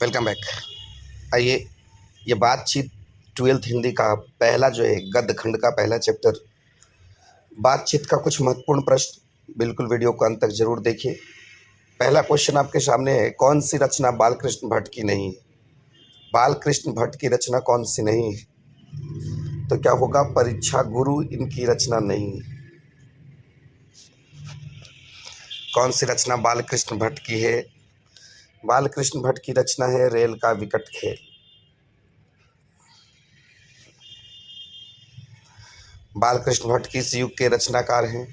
Welcome back. आइए, ये बातचीत ट्वेल्थ हिंदी का पहला जो है गद्य खंड का पहला चैप्टर बातचीत का कुछ महत्वपूर्ण प्रश्न, बिल्कुल वीडियो को अंत तक जरूर देखिए। पहला क्वेश्चन आपके सामने है, कौन सी रचना बालकृष्ण भट्ट की नहीं है? बालकृष्ण भट्ट की रचना कौन सी नहीं है? तो क्या होगा? परीक्षा गुरु इनकी रचना नहीं है। कौन सी रचना बालकृष्ण भट्ट की है? बालकृष्ण भट्ट की रचना है रेल का विकट खेल। बालकृष्ण भट्ट किस युग के रचनाकार हैं?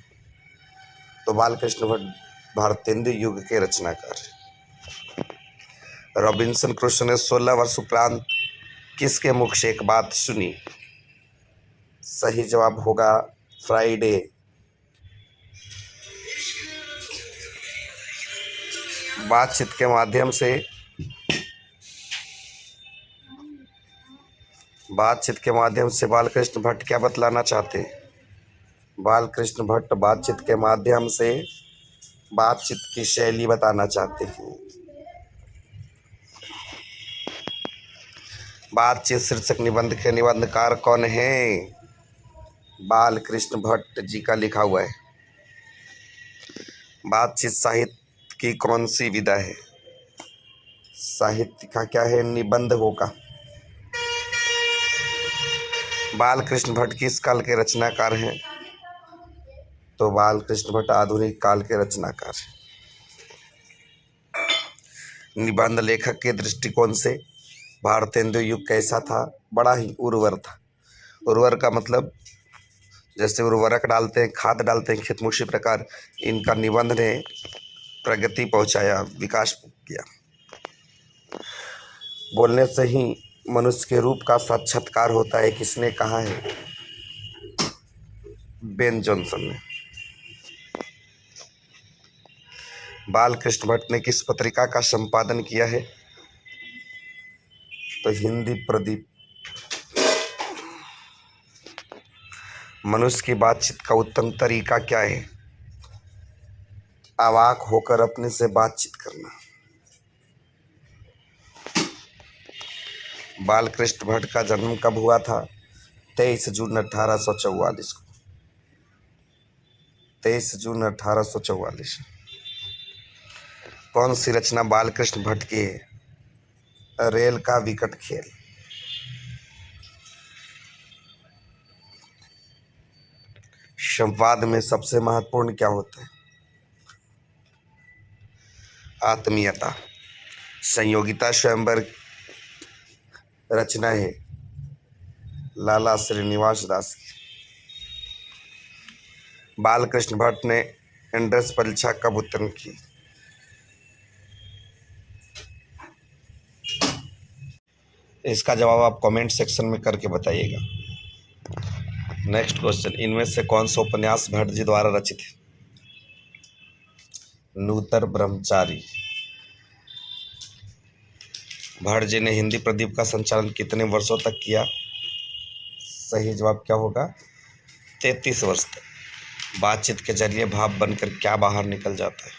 तो बालकृष्ण भट्ट भारतेंदु युग के रचनाकार हैं। रॉबिन्सन क्रूसो ने 16 वर्ष उपरांत किसके मुख से एक बात सुनी? सही जवाब होगा फ्राइडे। बातचीत के माध्यम से बालकृष्ण भट्ट क्या बतलाना चाहते हैं? बालकृष्ण भट्ट बातचीत के माध्यम से बातचीत की शैली बताना चाहते हैं। बातचीत शीर्षक निबंध के निबंधकार कौन है? बालकृष्ण भट्ट जी का लिखा हुआ है। बातचीत साहित्य की कौन सी विधा है? साहित्य का क्या है? निबंध होगा। बालकृष्ण भट्ट किस काल के रचनाकार हैं? तो बालकृष्ण भट्ट आधुनिक काल के रचनाकार हैं। निबंध लेखक के दृष्टिकोण से भारतेंदु युग कैसा था? बड़ा ही उर्वर था। उर्वर का मतलब जैसे उर्वरक डालते हैं, खाद डालते हैं खेत में, उसी प्रकार इनका निबंध ने प्रगति पहुंचाया, विकास किया। बोलने से ही मनुष्य के रूप का साक्षात्कार होता है, किसने कहा है? बेन जॉनसन ने। बालकृष्ण भट्ट ने किस पत्रिका का संपादन किया है? तो हिंदी प्रदीप। मनुष्य की बातचीत का उत्तम तरीका क्या है? अवाक होकर अपने से बातचीत करना। बालकृष्ण भट्ट का जन्म कब हुआ था? 23 जून 1844 को। 23 जून 1844। कौन सी रचना बालकृष्ण भट्ट की है? रेल का विकट खेल। संवाद में सबसे महत्वपूर्ण क्या होता है? आत्मीयता। संयोगिता स्वयंवर रचना है लाला श्रीनिवास दास की। बालकृष्ण भट्ट ने एंट्रेंस परीक्षा कब उत्तीर्ण की? इसका जवाब आप कमेंट सेक्शन में करके बताइएगा। नेक्स्ट क्वेश्चन, इनमें से कौन सा उपन्यास भट्ट जी द्वारा रचित है? नूतन ब्रह्मचारी। भट्ट जी ने हिंदी प्रदीप का संचालन कितने वर्षों तक किया? सही जवाब क्या होगा? 33 वर्ष तक। बातचीत के जरिए भाप बनकर क्या बाहर निकल जाता है?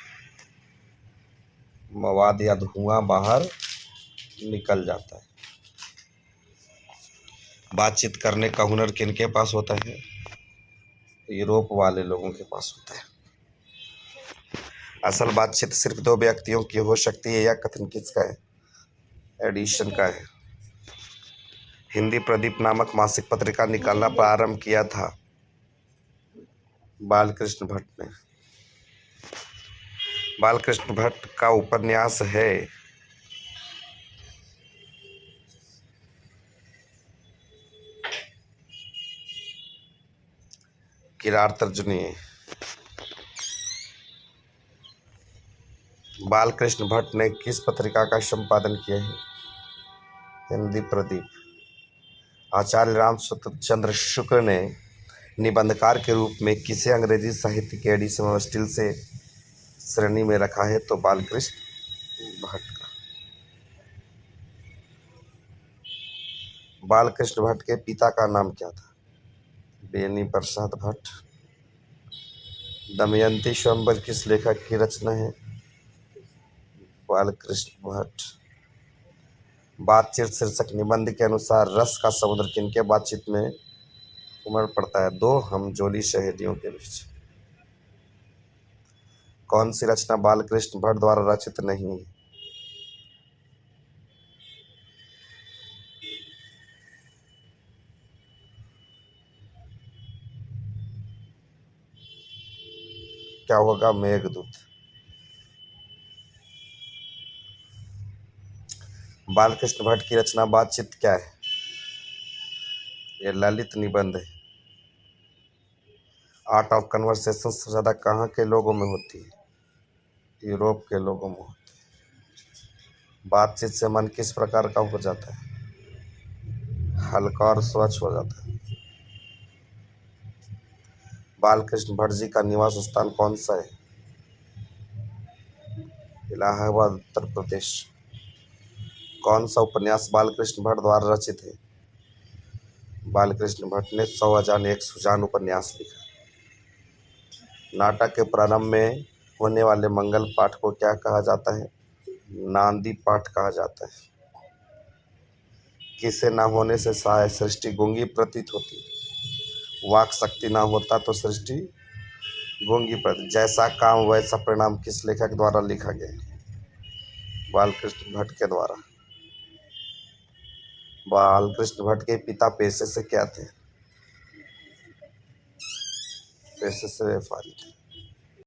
मवाद या धुआं बाहर निकल जाता है। बातचीत करने का हुनर किनके पास होता है? यूरोप वाले लोगों के पास होता है। असल बातचीत सिर्फ दो व्यक्तियों की हो सकती है, या कथन किसका है? एडिशन का है। हिंदी प्रदीप नामक मासिक पत्रिका निकालना प्रारंभ किया था बालकृष्ण भट्ट ने। बालकृष्ण भट्ट का उपन्यास है किरार तर्जुनी। बालकृष्ण भट्ट ने किस पत्रिका का संपादन किया है? हिंदी प्रदीप। आचार्य रामचंद्र शुक्ल ने निबंधकार के रूप में किसे अंग्रेजी साहित्य के एडिशन और स्टील से श्रेणी में रखा है? तो बालकृष्ण भट्ट का। बालकृष्ण भट्ट के पिता का नाम क्या था? बेनी प्रसाद भट्ट। दमयंती स्वयंवर किस लेखक की रचना है? बालकृष्ण भट्ट। बातचीत शीर्षक निबंध के अनुसार रस का समुद्र किनके बातचीत में उमड़ पड़ता है? दो हमजोली सहेलियों के बीच। कौन सी रचना बालकृष्ण भट्ट द्वारा रचित नहीं है? क्या होगा? मेघदूत। बालकृष्ण भट्ट की रचना बातचीत क्या है? ये ललित निबंध है। आर्ट ऑफ कन्वर्सेशन सबसे ज्यादा कहाँ के लोगों में होती है? यूरोप के लोगों में होती है। बातचीत से मन किस प्रकार का हो जाता है? हल्का और स्वच्छ हो जाता है। बालकृष्ण भट्ट जी का निवास स्थान कौन सा है? इलाहाबाद, उत्तर प्रदेश। कौन सा उपन्यास बालकृष्ण भट्ट द्वारा रचित है? बालकृष्ण भट्ट ने 100,001 सुजान उपन्यास लिखा। नाटक के प्रारंभ में होने वाले मंगल पाठ को क्या कहा जाता है? नांदी पाठ कहा जाता है। किसे न होने से सृष्टि गूंगी प्रतीत होती? वाक शक्ति ना होता तो सृष्टि गूंगी प्रतीत। जैसा काम वैसा परिणाम किस लेखक द्वारा लिखा गया? बालकृष्ण भट्ट के द्वारा। बालकृष्ण भट्ट के पिता पेशे से क्या थे? पेशे से व्यापारी थे।